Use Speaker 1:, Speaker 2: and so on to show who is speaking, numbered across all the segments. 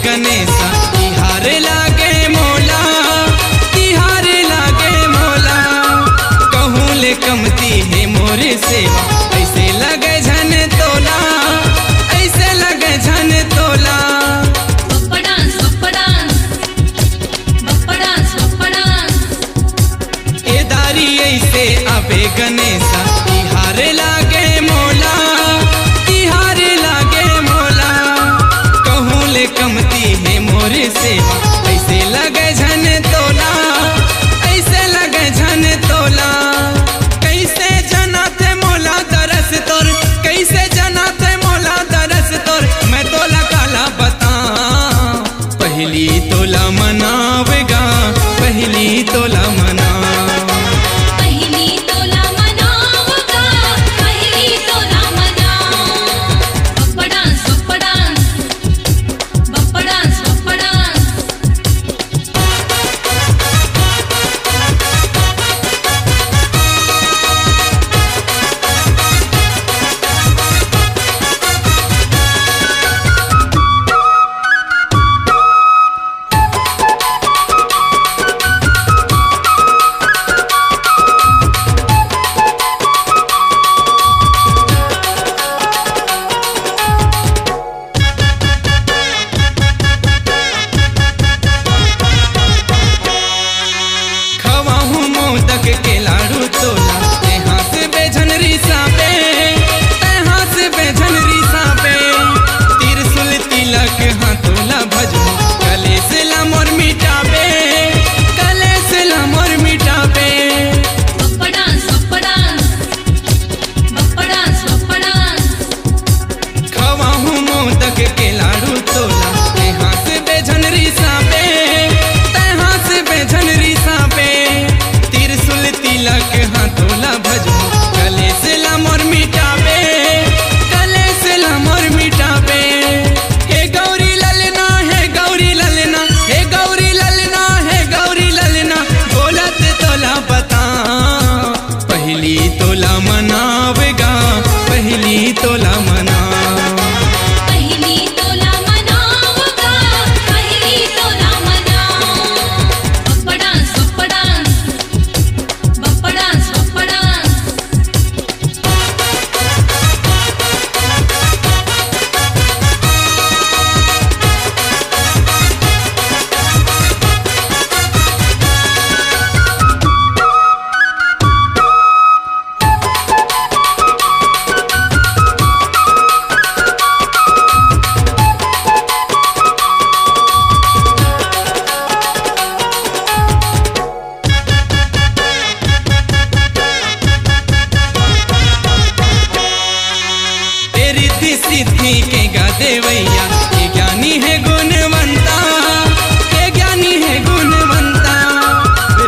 Speaker 1: गणेशा तिहार लागे मोला, तिहार लागे मोला। कहूँ ले कमती है मोर सेवा, ऐसे लगे झन तोला, ऐसे लगे झन तोला।
Speaker 2: बप्पा डांस बप्पा डांस बप्पा डांस बप्पा डांस।
Speaker 1: ए दारी ऐसे आवे गणेशा तिहार लागे मोला, तिहार लागे मोला। कहूँ ले कमती है मोर सेवा, ऐसे लगे झन तोला, ऐसे लगे झन तोला। कैसे जना थे मोला दरस तोर, कैसे जना थे मोला दरस तोर। मैं तोला काला बता, पहली तोला मनावेगा, पहली तोला मना।
Speaker 2: पहली तोला मनावगा, पहली तोला मनाव। बप्पा डांस बप्पा डांस बप्पा डांस बप्पा डांस।
Speaker 1: खवाहूँ मोदक के लाडू तोला, तेहाँ से बेझन रिसा पे, तेहाँ से बेझन रिसा पे। त्रिशूल तिलक हाँ तोला भजो, गले से लामोर मिटाबे, गले से लामोर मिटाबे।
Speaker 2: बप्पा डांस बप्पा डांस बप्पा डांस बप्पा डांस।
Speaker 1: खवाहूँ मोदक के लाडू तोला, तेहाँ से बेझन रिसा पे, तेहाँ से बेझन रिसा पे। त्रिशूल तिलक हाँ तोला भजो, गले से लामोर मिटाबे, गले से लामोर मिटाबे। हे गौरी ललना, हे गौरी ललना, हे गौरी ललना, हे गौरी ललना। बोलत तोला बता, पहली तोला मनावेगा, पहली तोला मना।
Speaker 2: पहली तोला मनावगा, पहली तोला मनाव। बप्पा डांस बप्पा डांस बप्पा डांस बप्पा डांस।
Speaker 1: तेरी सिद्धि के गा देवैया, ये ज्ञानी है गुणवंता, ये ज्ञानी है गुणवंता।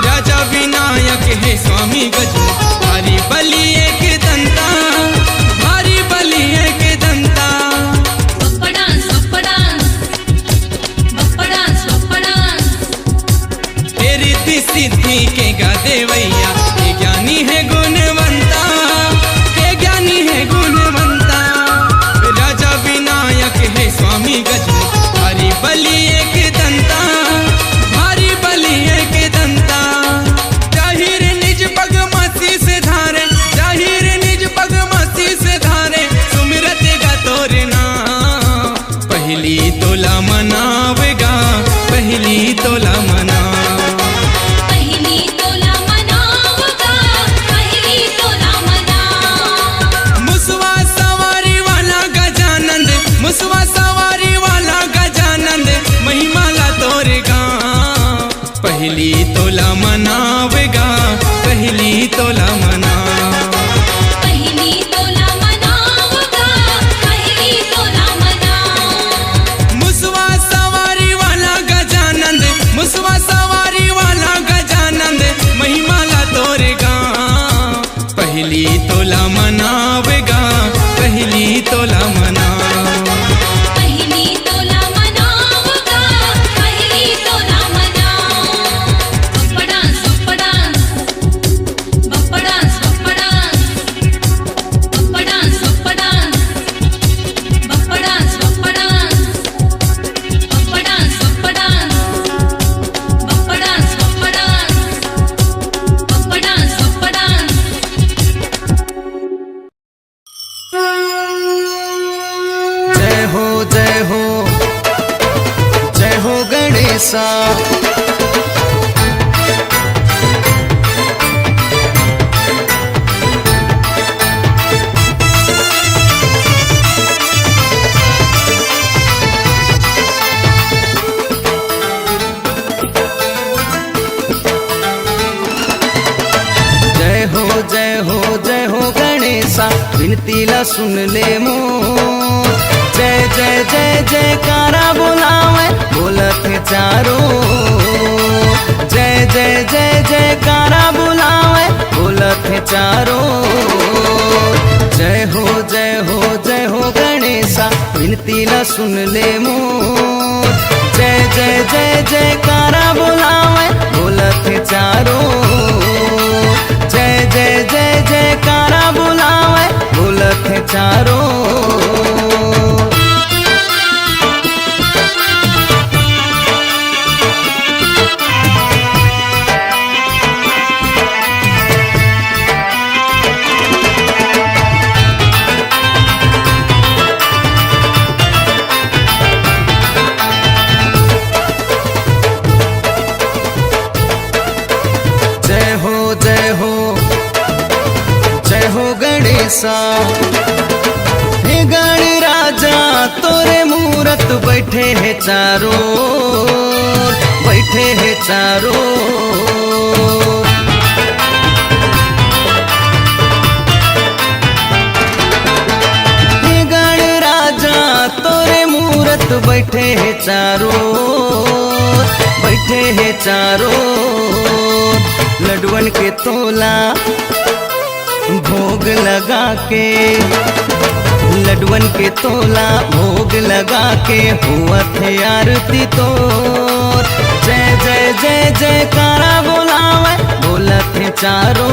Speaker 1: राजा विनायक है स्वामी गजू, भारी बलि एक दंता, भारी बलि एक दंता।
Speaker 2: बप्पा डांस बप्पा डांस बप्पा डांस बप्पा डांस।
Speaker 1: तेरी सिद्धि के गा देवैया, ये ज्ञानी है गुणवंता, ये ज्ञानी है गुणवंता। राजा विनायक है स्वामी गजू, भारी बलि एक दंता, भारी बलि एक दंता। जाहिर निज पग मसी से धारे, जाहिर निज पग मसी से धारे। सुमिरत गा तोरे ना, पहली तोला मनावेगा, पहली तोला मना।
Speaker 2: पहली तोला मनावगा, पहली तोला मनाव।
Speaker 1: मुसवा सवारी वाला गजानंद, मुसवा सवारी वाला गजानंद। महिमाला तोरेगा, पहली तोला मनावेगा, पहली तोला मना।
Speaker 2: पहली तोला मनावगा, पहली तोला मनाव।
Speaker 1: मुसवा
Speaker 3: गणेशा। जय हो जय हो जय हो गणेशा, विनतीला सुन ले मोर। जय जय जय जयकारा बोलावे बोलत चारो। जय जय जय जयकारा बोलावे बोलत चारो। जय हो जय हो जय हो गणेशा, विनतीला सुन ले मोर। जय जय जय जयकारा बोलावे बोलत चारो। जय जय जय जयकारा बुलावे बोलत चारो। जय हो जय हो जय हो गणेशा। हे गण राजा तोरे मूरत बैठे है चारो, बैठे है चारो। हे गण राजा तोरे मूरत बैठे है चारो, बैठे है चारो। लडवन के तोला भोग लगा के, लडवन के तोला भोग लगा के हुआ थे आरती तोर। जय जय जय जयकारा बोलावे बोलत चारो।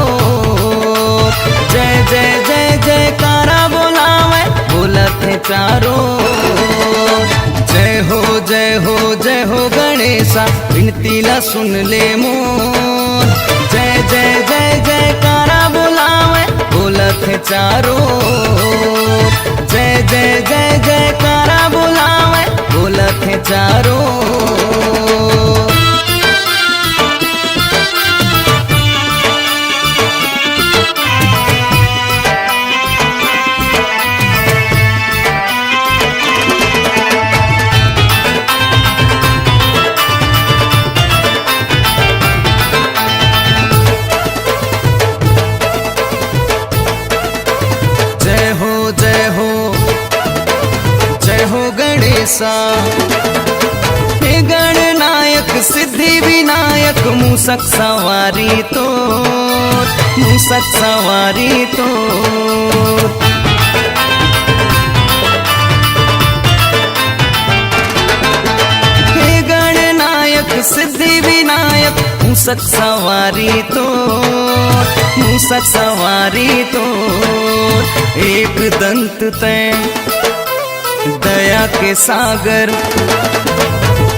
Speaker 3: जय जय जय जयकारा बोलावे बोलत चारो। जय हो जय हो जय हो गणेशा, विनतीला सुन ले मोर। जय जय जय जयकारा बोलावे बोलत चारो। जय जय जय जयकारा बोलावे बोलत चारो। जय हो जय हो जय हो गणेशा। हे गणनायक सिद्धि विनायक मूसक सवारी तोर, मूसक सवारी तोर। हे गणनायक सिद्धि विनायक मूसक सवारी तोर, मूसक सवारी तोर। एक दंत तय दया के सागर,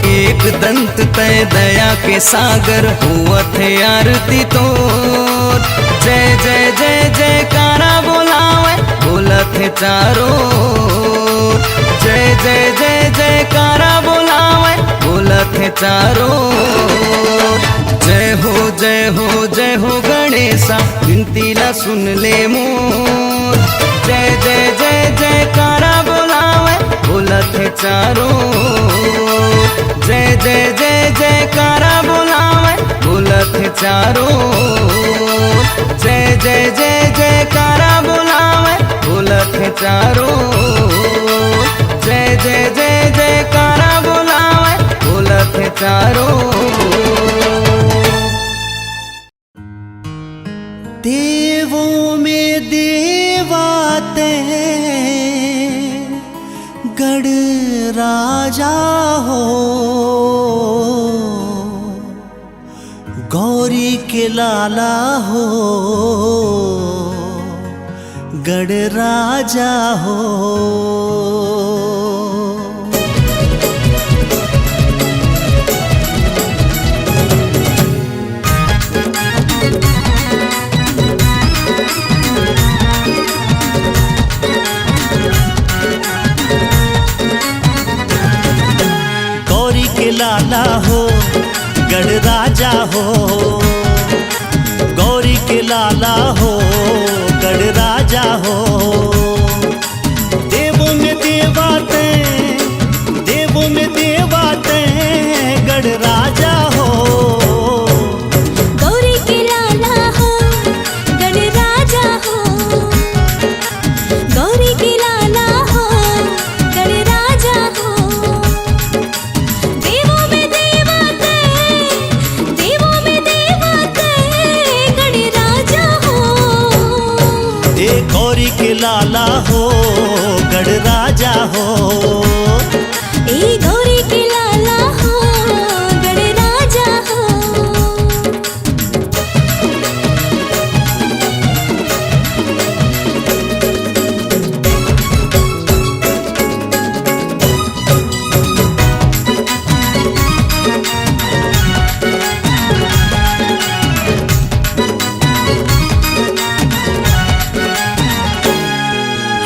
Speaker 3: एक दंत तय दया के सागर हुआ थे आरती तोर। जय जय जय जयकारा बोलावे बोलत चारो। जय जय जय जयकारा बोलावे बोलत चारो। जय हो जय हो जय हो गणेशा, विनतीला सुन ले मोर। जय जय जय जयकारा बोलावे बोलत चारो। जय जय जय जयकारा बोलावे बोलत चारो। जय जय जय जयकारा बोलावे बोलत चारो। जय जय जय जयकारा बोलावे बोलत चारो। देवों में देवाते गढ़ राजा हो। गौरी के लाला हो गढ़ राजा हो। के लाला हो गढ़ राजा हो, गौरी के लाला हो गढ़ राजा हो। देवों में देवाते, देवों में देवाते गढ़ राजा हो।
Speaker 2: गौरी के लाला हो गढ़ राजा हो, गौरी के लाला हो गढ़ राजा हो। देवों में देवाते, देवों में देवाते गढ़ राजा हो।
Speaker 3: ए गौरी के लाला हो गढ़ राजा हो।
Speaker 2: ए गौरी के लाला हो गढ़ राजा हो।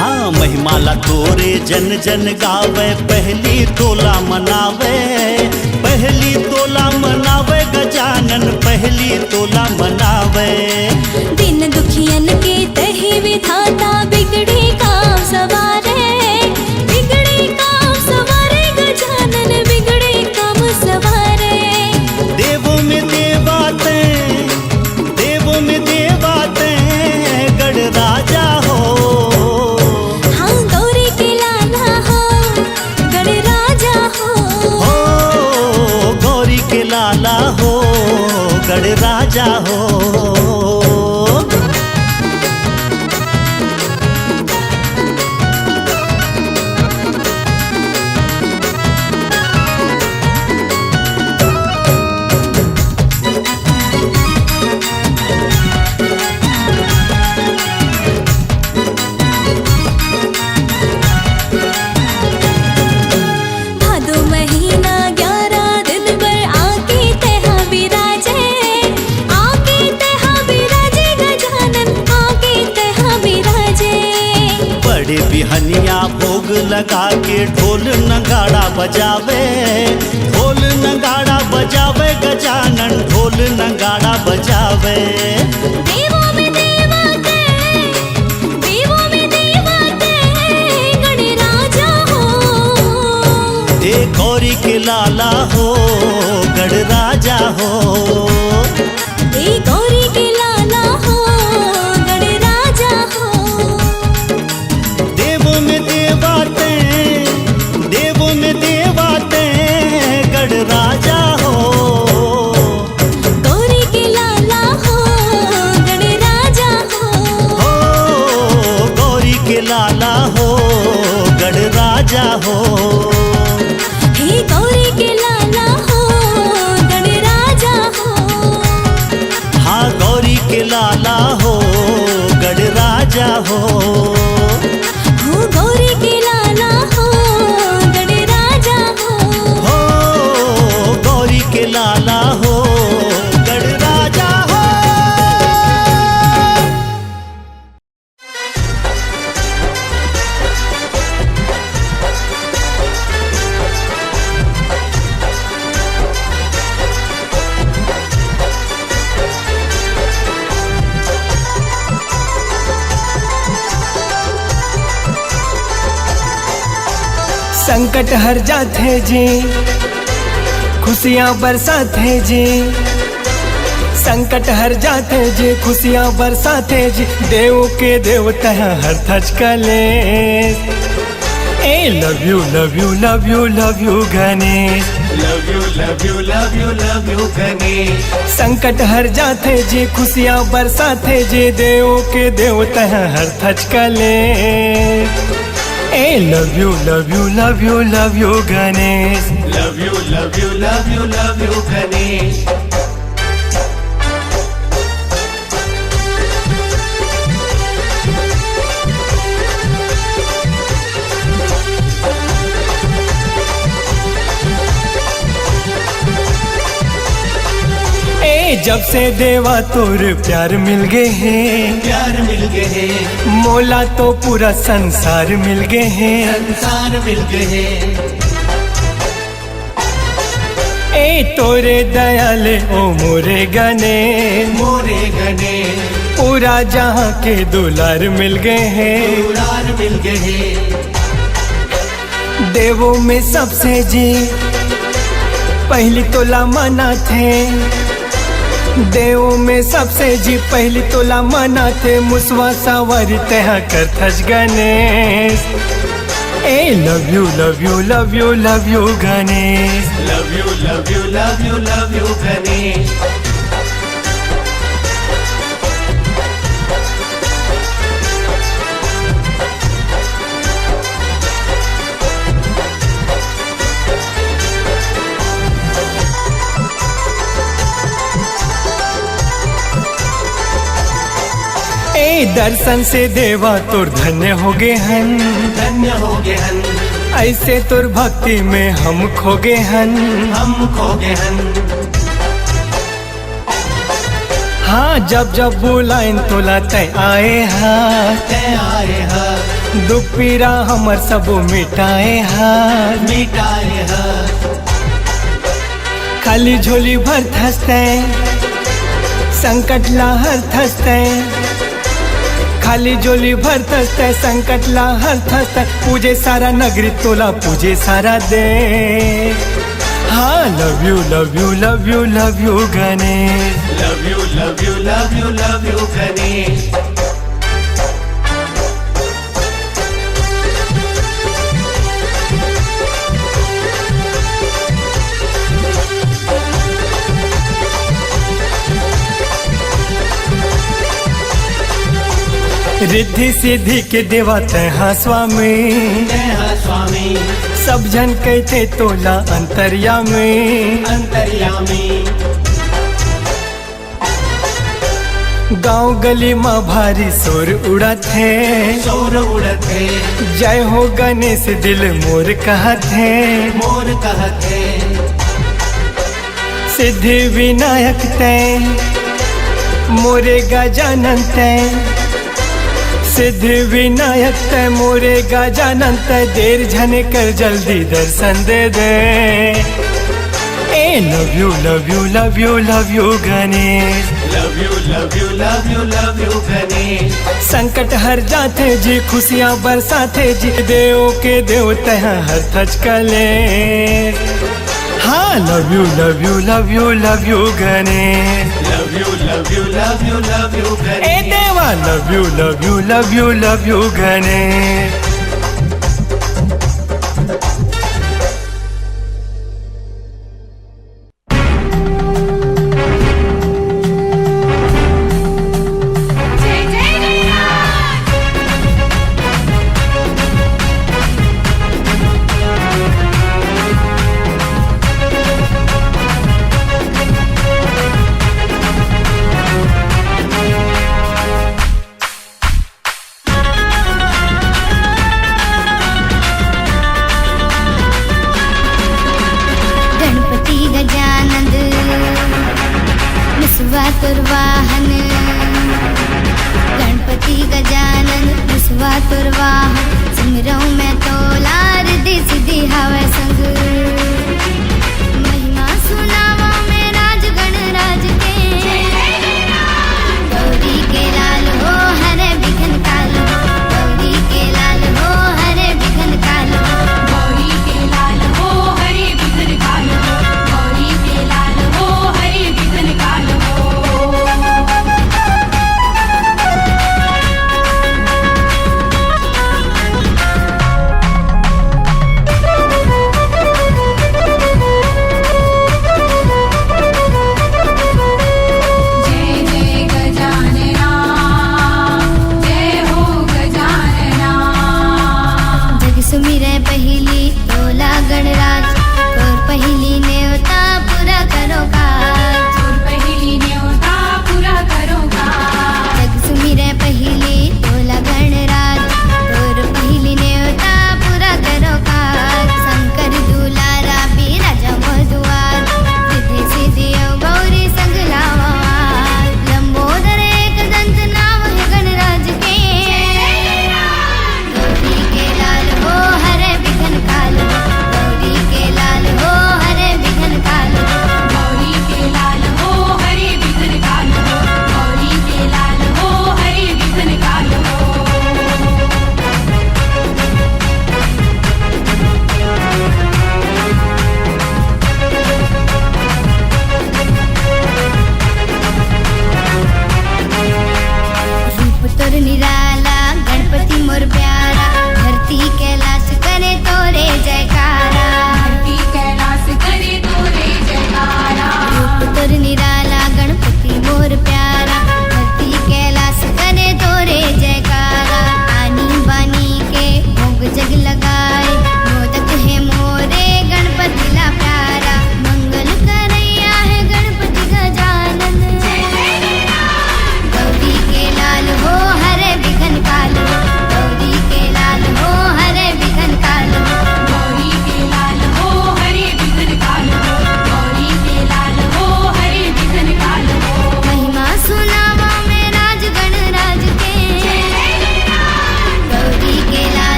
Speaker 3: हाँ महिमाला तोरे जन जन गावे, पहली तोला मनावे, पहली तोला मनावे गजानन, पहली तोला मनावे।
Speaker 2: दिन दुखियन के तही विधाता, बिगड़े काम सवारे, बिगड़े काम सवारे गजानन, बिगड़े काम सवारे।
Speaker 3: देवों में देवाते, देवों में देवाते गढ़ राजा हो।
Speaker 2: हाँ गौरी के लाला हो गढ़ राजा हो।
Speaker 3: हो गौरी के लाला हो गढ़ राजा हो।
Speaker 2: भादो महीना 11 दिन भर आके तेहा विराजे, आके तेहा विराजे गजानन, आके तेहा विराजे।
Speaker 3: बड़े बिहनिया भोग लगा के ढोल नगाड़ा बजावे, ढोल नगाड़ा बजावे गजानन, ढोल नगाड़ा बजावे।
Speaker 2: देवों में देवाते, देवों में देवाते गढ़ राजा हो।
Speaker 3: ए गौरी के लाला हो गढ़ राजा हो।
Speaker 2: ए गौरी के लाला हो गढ़ राजा हो।
Speaker 3: देवों में देवाते, देवों में देवाते गढ़ राजा हो।
Speaker 2: गौरी के लाला हो गढ़ राजा हो।
Speaker 3: हो गौरी के लाला हो गढ़ राजा हो।
Speaker 2: हे गौरी के लाला हो गढ़ राजा हो।
Speaker 3: हाँ गौरी के लाला हो गढ़ राजा हो।
Speaker 2: हो गौरी के लाला हो गढ़ राजा हो।
Speaker 3: हो गौरी के लाला हो गढ़ राजा हो।
Speaker 4: संकट हर जाते जी, खुशियाँ बरसाते जी। संकट हर जाते जी, खुशियाँ बरसाते जी। देव के देवता हर थच कले। ए love you love you love you love you Ganesh,
Speaker 5: love you love you love you love you Ganesh.
Speaker 4: संकट हर जाते जी, खुशियाँ बरसाते जी। देव के देवता हर थच कले। ए love you love you love you love you Ganesh.
Speaker 5: Love you love you love you love you Ganesh.
Speaker 4: जब से देवा तोर प्यार मिल गए हैं,
Speaker 5: प्यार मिल गए हैं,
Speaker 4: मोला तो पूरा संसार मिल गए हैं।
Speaker 5: संसार मिल गए हैं।
Speaker 4: तोरे दयाले ओ मोरे गणेश,
Speaker 5: मोरे गने
Speaker 4: पूरा जहाँ के दुलार मिल गए हैं।
Speaker 5: दुलार मिल गए
Speaker 4: देवों में सबसे जी पहली तोला मना थे, देवों में सबसे जी पहली तोला मना थे। मुसवा सवारी तहा कर थज गणेश, ए love you love you love you love you Ganesh.
Speaker 5: Love you love you love you love you Ganesh.
Speaker 4: ए दर्शन से देवा तोर धन्य हो गए हन,
Speaker 5: धन्य हो गए हन
Speaker 4: ऐसे तोर भक्ति में हम खो गए हन।
Speaker 5: हम खो गए हन।
Speaker 4: हाँ जब जब बुलाइन तोला तय आए हाँ,
Speaker 5: ते आए हा
Speaker 4: दुख पीड़ा हमर सबो मिटाए हाँ।
Speaker 5: मिटाए हा
Speaker 4: खाली झोली भर थसते संकट लाहर थसते, खाली झोली भर थसते संकट लाहर थसते। पूजे सारा नगरी तोला पूजे सारा दे, हाँ love you love you love you love you Ganesh.
Speaker 5: Love you love you love you love you Ganesh.
Speaker 4: Riddhi Siddhi के देवा तहा स्वामी,
Speaker 5: जय हा स्वामी
Speaker 4: सब जन कहते तोला अंतर्यामी।
Speaker 5: अंतर्यामी
Speaker 4: गांव गली माँ भारी शोर उड़त है,
Speaker 5: शोर उड़त है
Speaker 4: जय हो गणेश दिल मोर कहत है।
Speaker 5: मोर कहत है
Speaker 4: सिद्धि विनायक तय मोरे गजानन तय, सिद्धि विनायक तय मोरे गजानन तय। देर झने कर जल्दी दर्शन दे दे, ए love you love you love you love you Ganesh.
Speaker 5: Love you love you love you love you Ganesh.
Speaker 4: संकट हर जाते जी खुशियाँ बरसाते जी, देव के देव तहा हर थच कले। हाँ love you love you love you love you Ganesh.
Speaker 5: Love you love you love you love you
Speaker 4: ए
Speaker 5: गणेश।
Speaker 4: देवा love you love you love you love you Ganesh.
Speaker 2: तुर्वाहन गणपति गजानन मुसवा तुर्वाहन। सिमरऊ में तोला रिद्धि सिद्धि हवै संग, महिमा सुनावा में राज गणराज के। गौरी के लाल हो हरे बिघन कालो, गौरी के लाल हो हरे बिघन कालो,
Speaker 6: गौरी के लाल हो हरे बिघन कालो, गौरी के लाल हो हरे बिघन कालो।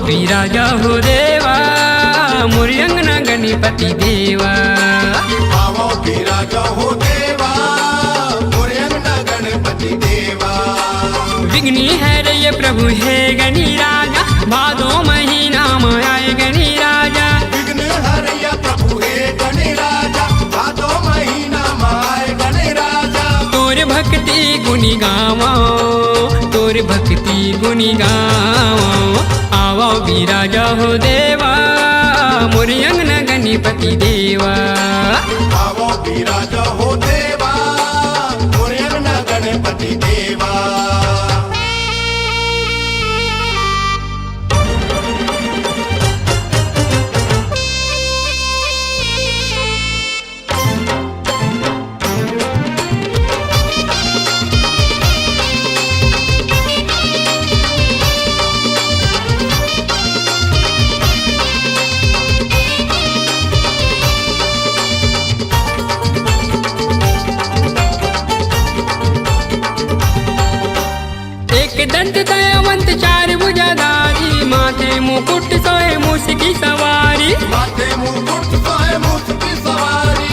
Speaker 7: विराजा हो देवा मोरी अंगना गणपति देवा।
Speaker 5: आवो विराजा हो देवा मोरे अंगना गणपति देवा।
Speaker 7: विघ्नी है रे प्रभु है गणी राजा भादो महीना में आए गणी राजा।
Speaker 5: विघ्न हरया प्रभु हे गणे राजा भादो महीना माय गणे राजा।
Speaker 7: तोर भक्ति गुनी गावो तोर भक्ति गुनी गावो आवो विराजा हो देवा मोरी अंगना गणपति देवा।
Speaker 5: आवो विराजा हो देवा मोरे अंगना गणपति देवा।
Speaker 7: दंत दयावंत चार भुजाधारी माथे मुकुट सोए मूस की सवारी।
Speaker 5: माथे मुकुट सोए मूस की सवारी।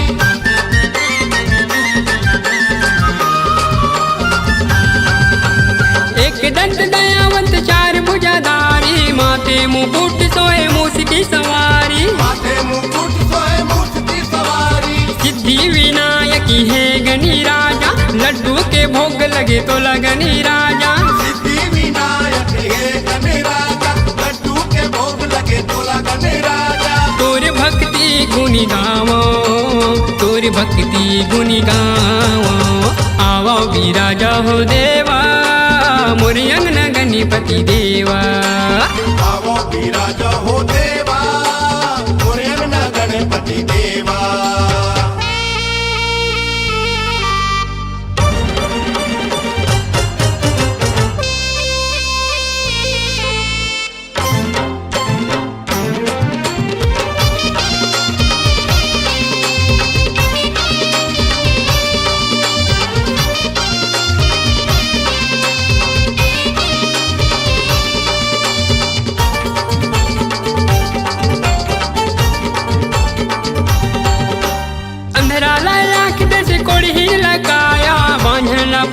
Speaker 7: एक दंत दयावंत चार भुजाधारी माथे मुकुट सोए मूस की सवारी।
Speaker 5: माथे मुकुट सोए मूस की सवारी।
Speaker 7: सिद्धि विनायकी है गणी राजा लड्डू के भोग लगे तो लगनी राजा।
Speaker 5: सिद्धि विनायक हे गणे राजा लड्डू के भोग लगे तो लगने राजा।
Speaker 7: तोर भक्ति गुनी गावो तोर भक्ति गुनी गावो आवो विराजा हो देवा मोरी अंगना गणपति देवा।
Speaker 5: आवो विराजा हो देवा मोरे अंगना गणपति देवा।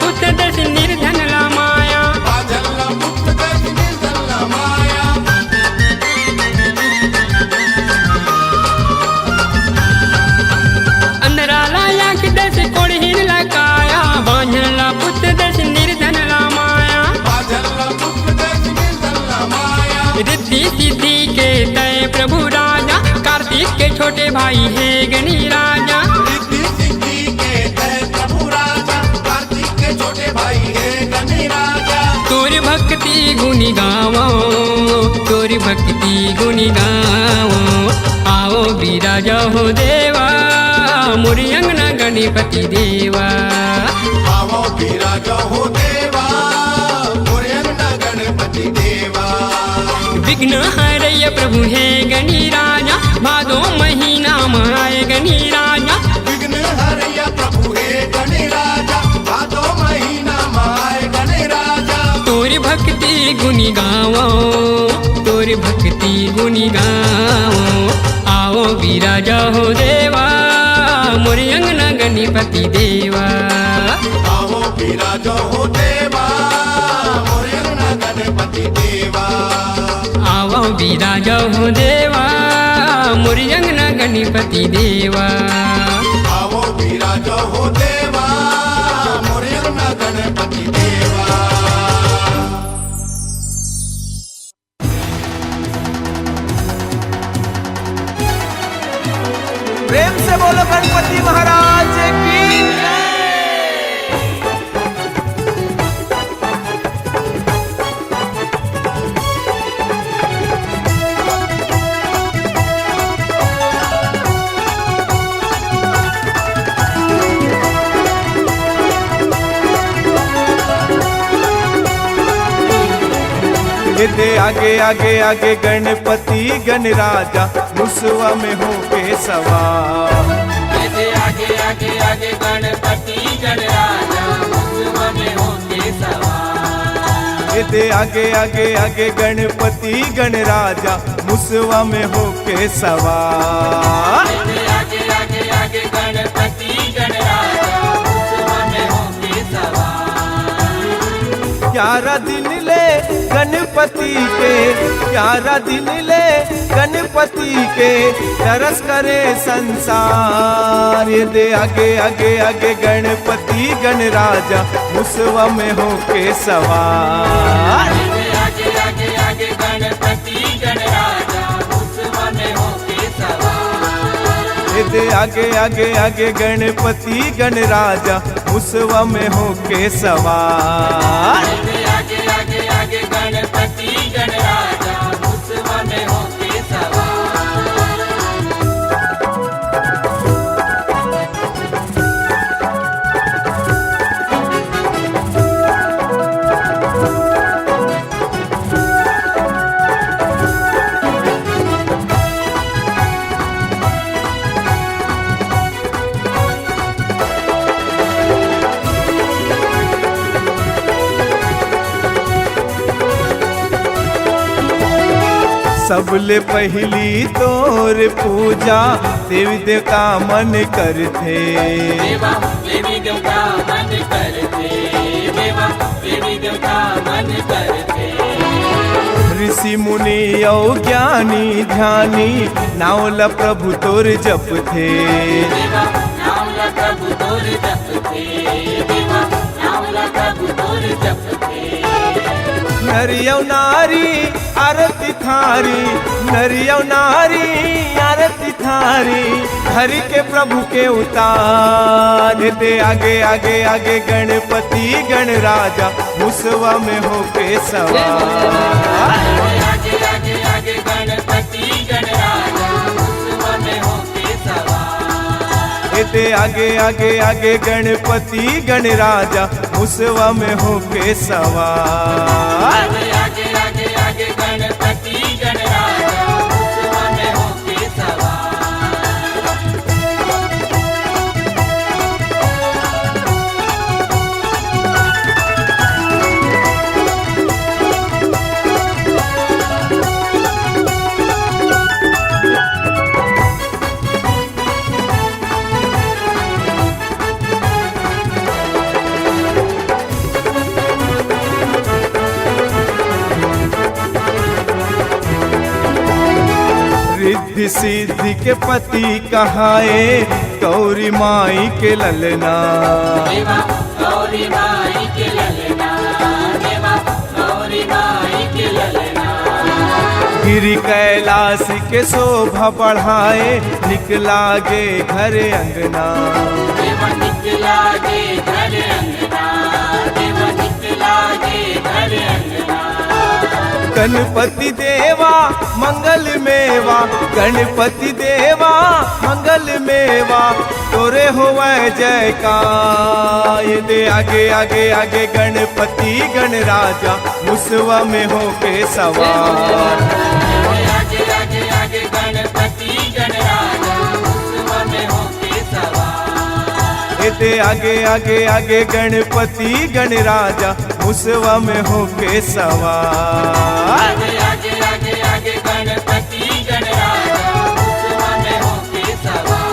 Speaker 7: पुत्र दस निर्धन ला माया।
Speaker 5: बाजल्ला पुत्र दस निर्धन ला माया।
Speaker 7: अंधरा लाया कि दस कोढ़ीन लगाया बांझला पुत्र दस निर्धन ला माया।
Speaker 5: बाजल्ला पुत्र दस निर्धन ला माया।
Speaker 7: रिद्धि सिद्धि के तय प्रभु राजा कार्तिक के छोटे भाई है गणी राजा।
Speaker 5: रिद्धि सिद्धि के तय प्रभु राजा कार्तिक के छोटे भाई है गणे राजा।
Speaker 7: तोर भक्ति गुनी गावो तोर भक्ति गुनी गावो आओ विराजा हो देवा मोरी अंगना गणपति देवा।
Speaker 5: आवो विराजा हो देवा मोरे अंगना गणपति देवा।
Speaker 7: विघ्न हरय प्रभु है गणी राजा भादो महीना में आए गणी राजा।
Speaker 5: विघ्न हरया प्रभु हे गणे राजा भादो महीना माय गणे राजा।
Speaker 7: तोर भक्ति गुनी गावो तोर भक्ति गुनी गावो आओ विराजा हो देवा मोरी अंगना गणपति देवा।
Speaker 5: आवो विराजा हो देवा मोरे अंगना गणपति देवा।
Speaker 7: आओ विराजा हो देवा मोरी अंगना गणपति देवा।
Speaker 5: आवो विराजा हो देवा मोरे अंगना गणपति देवा।
Speaker 4: प्रेम से बोलो गणपति महाराज की जय।
Speaker 8: दे आगे आगे आगे गणपति गणराजा मुसवा में हो के सवार।
Speaker 9: आगे आगे आगे गणपति गणराजा मुसवा में हो के सवार।
Speaker 8: दे आगे आगे आगे गणपति गणराजा मुसवा में होके सवार।
Speaker 9: आगे आगे आगे गणपति गणराजा मुसवा में होके सवार।
Speaker 8: 11 दिन ले गणपति के 11 दिन ले गणपति के तरस करे संसार। ये दे आगे आगे आगे गणपति गणराजा मुसवा में होके सवार।
Speaker 9: आगे आगे आगे गणपति गणराजा मुसवा में होके सवार।
Speaker 8: ये दे आगे आगे आगे गणपति गणराजा मुसवा में होके सवार।
Speaker 9: आगे आगे आगे गणपति गणराजा मुसवा में होके सवार।
Speaker 8: सबले पहली तोर पूजा देवी देवता मन करथे।
Speaker 9: देवा देवी देवता मन करते। देवा देवी देवता मन करते।
Speaker 8: ऋषि मुनि और ज्ञानी ध्यानी नावल प्रभु तोर जपथे।
Speaker 9: देवा नाम ला प्रभु तोर जपते। देवा नाम ला प्रभु तोर जपते।
Speaker 8: नरियौ नारी आरती थारी नरियौ नारी आरती थारी हरि के प्रभु के उतार। दे आगे आगे आगे गणपति गणराजा मुसवा में होके सवार।
Speaker 9: आगे आगे आगे गणपति गणराजा मुसवा में होके सवार।
Speaker 8: दे आगे आगे आगे गणपति गणराजा मुसवा में होके सवार।
Speaker 9: आगे आगे आगे गणपति गणराजा मुसवा में होके सवार।
Speaker 8: रिद्धि सिद्धि के पति कहाए गौरी माई के ललना।
Speaker 9: देवा गौरी माई के ललना। देवा गौरी माई के ललना।
Speaker 8: गिरि कैलाश के शोभा बढ़ाए निकला गे घर अंगना।
Speaker 9: देवा निकला गे घर अंगना। देवा निकला गे घर अंगना।
Speaker 8: गणपति देवा मंगल मेवा गणपति देवा मंगल मेवा तोरे होवे जयकार। दे आगे आगे आगे गणपति गणराजा मुसवा में होके सवार।
Speaker 9: आगे आगे आगे गणपति गणराजा मुसवा में होके सवार।
Speaker 8: दे आगे आगे आगे गणपति गणराजा मुसवा में होके सवार।
Speaker 9: आगे आगे आगे आगे गणपति गणराजा मुसवा में होके सवार।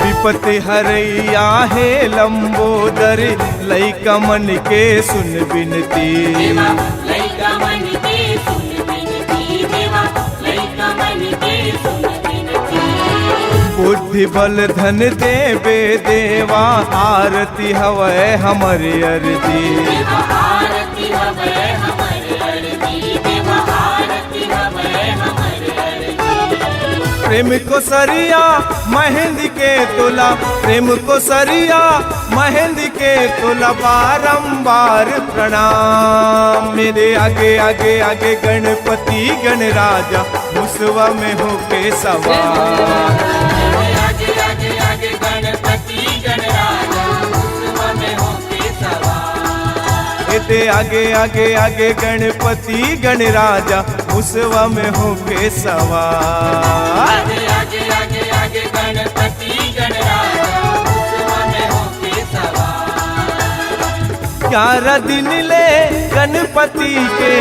Speaker 8: विपति हरैया है लंबोदर लइका मन के सुन बिनती।
Speaker 9: देवा लइका मन के सुन बिनती। देवा लइका मन के सुन बिनती।
Speaker 8: बुद्धि बल धन देवे देवा आरती हवै हमर अर्जी।
Speaker 9: देवा आरती हवै हमर अर्जी। देवा आरती हवै हमर अर्जी।
Speaker 8: प्रेम को सरिया मेहंदी के तोला, प्रेम को सरिया मेहंदी के तोला, बारंबार प्रणाम। मेरे आगे आगे आगे गणपति गणराजा, मुसवा में होके सवार।
Speaker 9: आगे आगे आगे गणपति गणराजा, मुसवा में होके सवार।
Speaker 8: एते आगे आगे आगे गणपति गणराजा, मुसवा में होके सवार।
Speaker 9: आगे आगे आगे आगे गणपति गणराजा, मुसवा में होके सवार।
Speaker 8: 11 दिन ले गणपति के,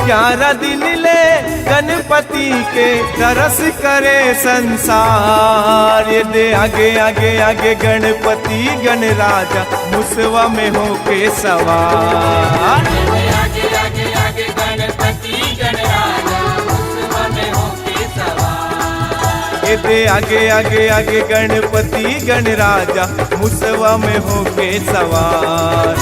Speaker 8: 11 दिन ले गणपति के, तरस करे संसार। ये दे आगे आगे आगे गणपति गणराजा, मुसवा में होके सवार।
Speaker 9: आगे आगे आगे गणपति गणराजा, मुसवा में होके सवार।
Speaker 8: ये दे आगे आगे आगे गणपति गणराजा, मुसवा में होके सवार।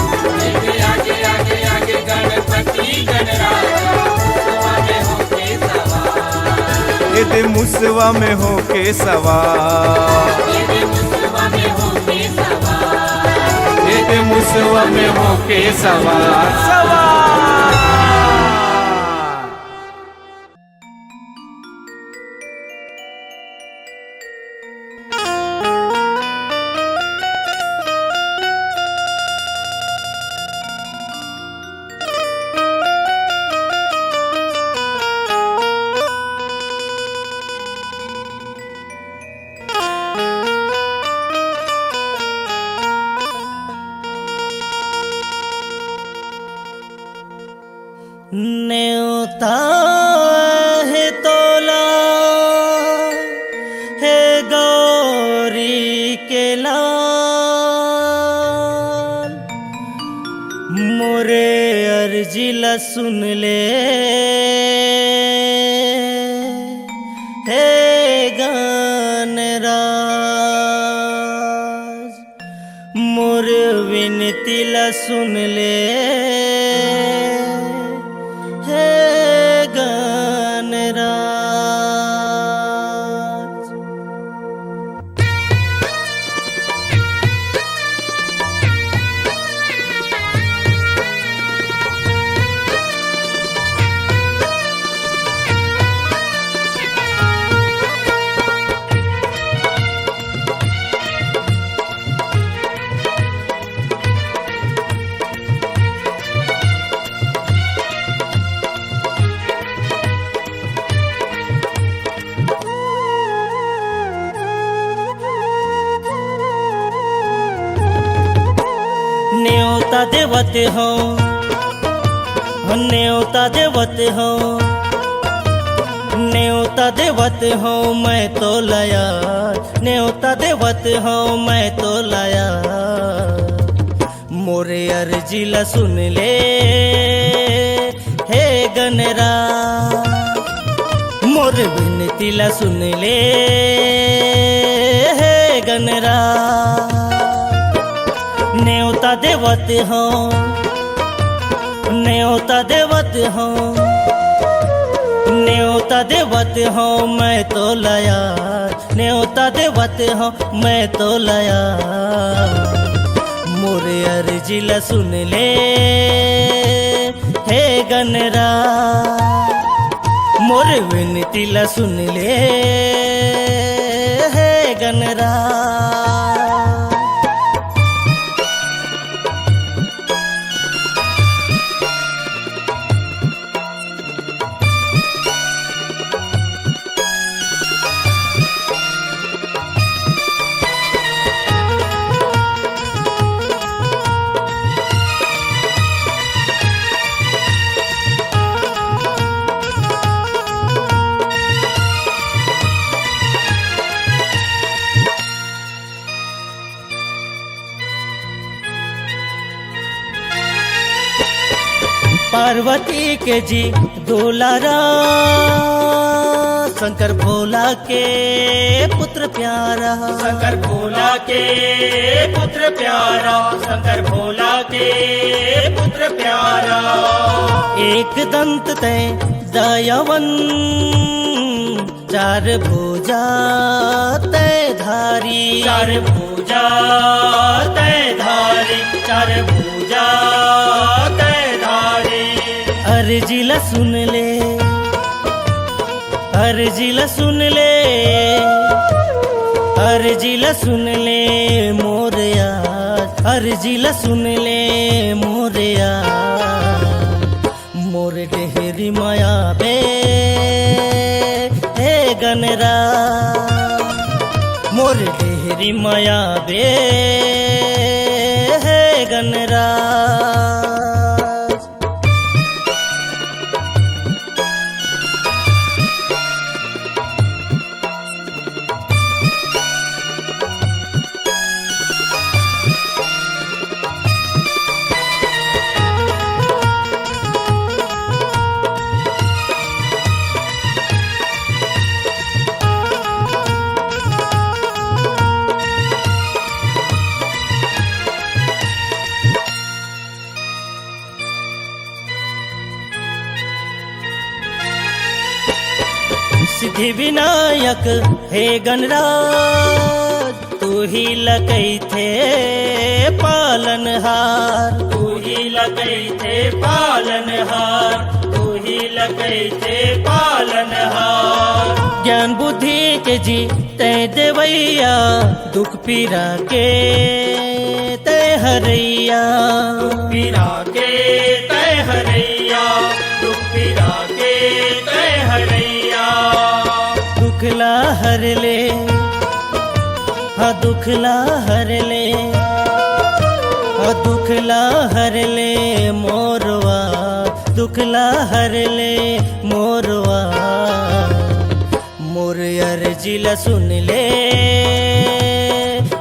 Speaker 9: आगे आगे आगे गणपति गणराजा, मुसवा में होके सवार।
Speaker 8: ये दे मुसवा में होके सवार।
Speaker 9: ये मुसवा में होके सवार।
Speaker 8: ये दे मुसवा में होके सवार सवार।
Speaker 3: न्योता है तोला है गौरी के लाल, मोरे अर्जिला सुन ले है गणराज, मोर विनतीला सुन ले है गणराज। न्योता देवत हो, न्योता देवत हो, न्योता देवत हो मैं तो लाया, न्योता देवत हो मैं तो लाया। मोरे अर्जिला सुन ले हे गणराज, मोर विनतीला सुन ले हे गणराज। न्योता देवत हो, न्योता देवत हो, न्योता देवत हो मैं तो लाया, न्योता देवत हो मैं तो लाया। मोरे अर्जिला सुन ले हे गणराज, मोरे विनतीला सुन ले हे गणराज। पार्वती के जी दुलारा, शंकर भोला के पुत्र प्यारा, शंकर भोला के पुत्र प्यारा, शंकर भोला के पुत्र प्यारा। एक दंत तय दयावन चार भुजा तय धारी, चार भुजा तय धारी, चार भुजा तय धारी। अर्जिला सुन ले, अर्जिला सुन ले, अर्जिला सुन ले मोरया, अर्जिला सुन ले मोरया। मोर डेहरी माया बे हे गनरा, मोर डेहरी माया बे हे गनरा। सिद्धि विनायक हे गणराज, तू ही लकई थे पालनहार, तू ही लकई थे पालनहार, तू ही लकई थे पालनहार। ज्ञान बुद्धि के जी तय देवैया, दुख पीरा के तय हरैया, दुख पीरा के तय हरैया, दुख पीरा के तय हरैया। दुखला हर ले, हाँ दुखला हर ले, हाँ दुखला हर ले मोरवा, दुखला हर ले मोरवा। मोर अर्जिला सुन ले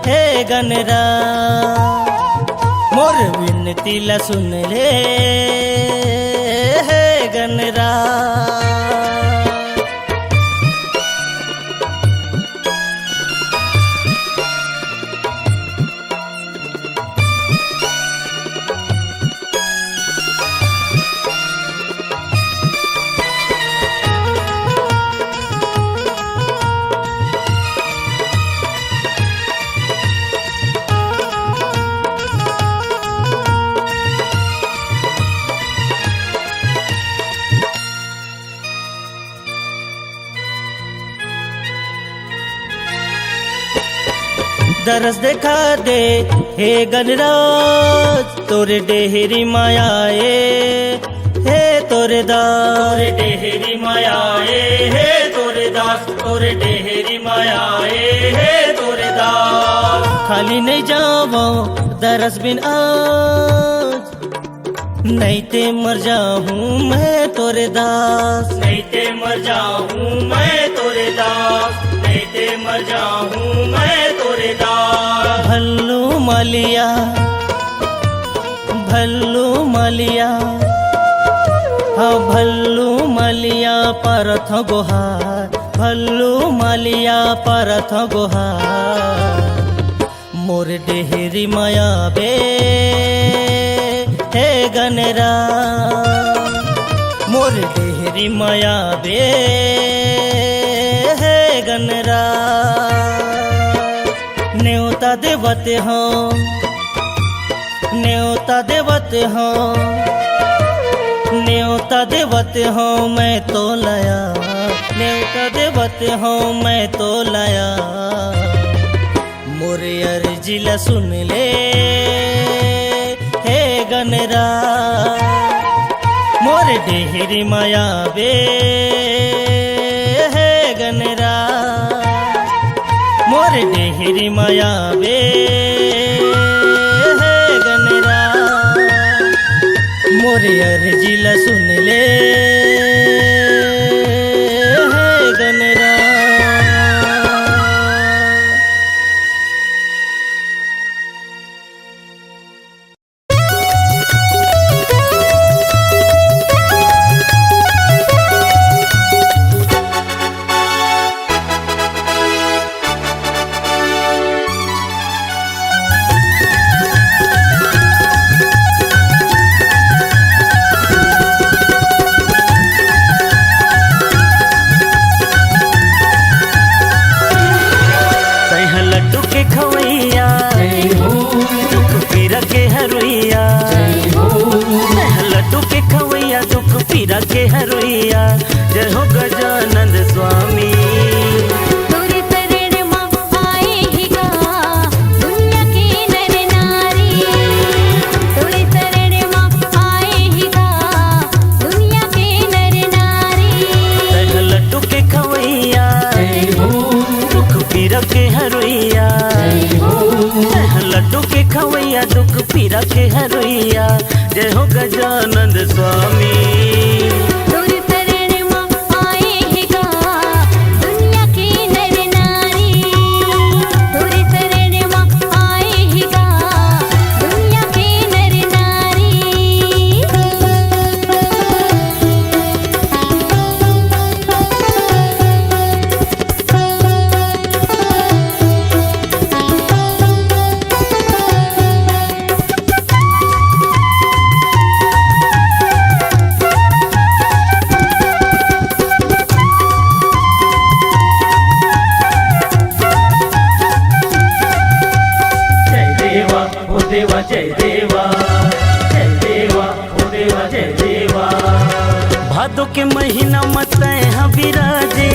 Speaker 3: हे गनरा, मोर विनतीला सुन ले हे गनरा। दरस देखा दे हे गणराज, तोरे डेहरी मायाए हे तोरे दास, तोरे डेहरी मायाए हे तोरे दास, तोरे डेहरी मायाए हे तोरे दास। खाली नहीं जावो दरस बिन आज, नहीं ते मर जाऊं मैं तोरे दास, नहीं ते मर जाऊं मैं तोरे दास, नहीं ते मर जाऊं मैं तोरे दास। भल्लू मालिया, भल्लू मालिया, हाँ भल्लू मालिया परथ गोहार, भल्लू मालिया परथ गोहार। मोर डेहरी माया बे हे गनरा, मोर डेहरी माया बे हे गनरा। न्योता देवते हो, न्योता देवते हो, न्योता देवते हो मैं तो लाया, न्योता देवते हो मैं तो लाया। मोर अर्जिला सुन ले हे गनरा, मोर डेहरी माया बे हे गनरा, मोर डेहरी माया बे हे गनरा। मोर अर्जिला सुन ले हे गनरा। खवैया जय हो गजानंद स्वामी।
Speaker 2: तोर शरण में आए हैं गा दुनिया के नर नारी। तोर शरण में आए हैं गा दुनिया के नर नारी।
Speaker 3: जय देवा ओ देवा जय देवा, जय देवा ओ देवा जय देवा। भादो के महीना मत यहाँ विराजे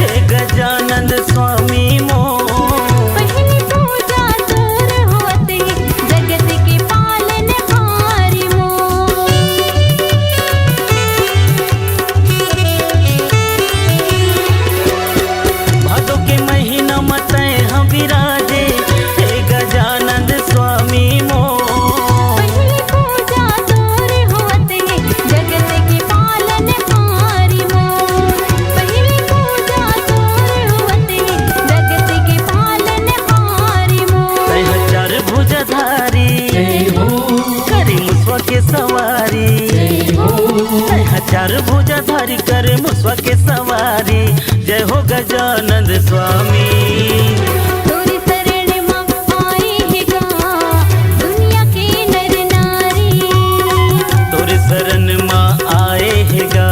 Speaker 3: हे गजानंद स्वामी मो।
Speaker 2: पहली पूजा तोर होते जगत के पालन हारी मो।
Speaker 3: भादो के महीना मत यहाँ विराजे हे गजानंद स्वामी मो।
Speaker 2: पहली पूजा तोर होते जगत के पालन हारी मो। पहली पूजा तोर होते जगत के पालन हारी मो।
Speaker 3: तय चार भुजधारी करी मुसवा के सवारी। तय चार भुजधारी करे मुसवा के सवारी जय हो गजानंद स्वामी।
Speaker 2: तोर शरण में आए हैं गा दुनिया के नर नारी।
Speaker 3: तोरे शरण माँ आए है गा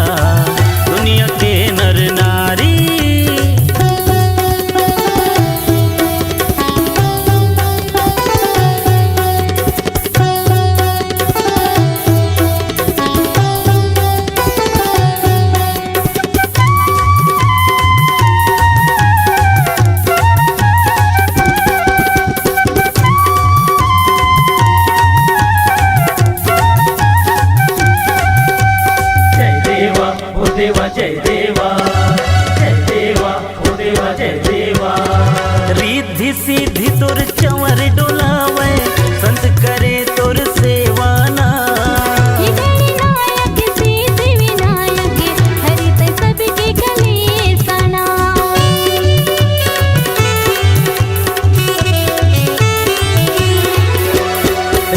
Speaker 3: दुनिया के नर नारी। जय देवा ओ देवा जय देवा, जय देवा ओ देवा जय देवा। रिद्धि सिद्धि तोर चंवर डोलावे संत करे तोर सेवाना।
Speaker 2: हे गणनायक सिद्धि विनायक हरित सबके कलेसना।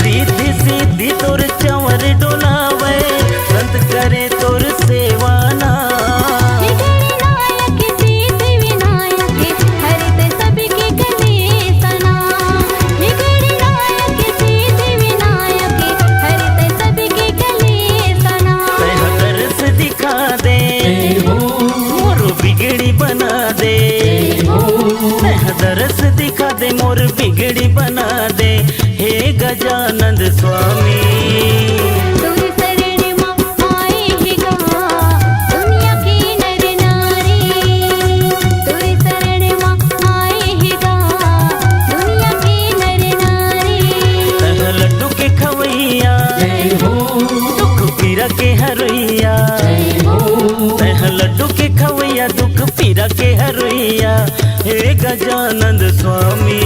Speaker 3: रिद्धि सिद्धि तोर चंवर डोलावे संत करे तोर सेवाना।
Speaker 2: हे गणनायक सिद्धि विनायक हरित सबके कलेसना। हे गणनायक सिद्धि विनायक हरित सबके कलेसना।
Speaker 3: तय तरस दिखा दे मोर बिगड़ी बना दे। तय तरस दिखा दे मोर बिगड़ी बना दे हे गजानंद स्वामी।
Speaker 2: तोर शरण में आए हैं गा दुनिया के नर नारी। तोर शरण में आए हैं गा दुनिया के नर नारी।
Speaker 3: तह लड्डू के खवैया दुख पीरा के हरैया। तह लड्डू के खवैया दुख पीरा के हरैया हे गजानंद स्वामी।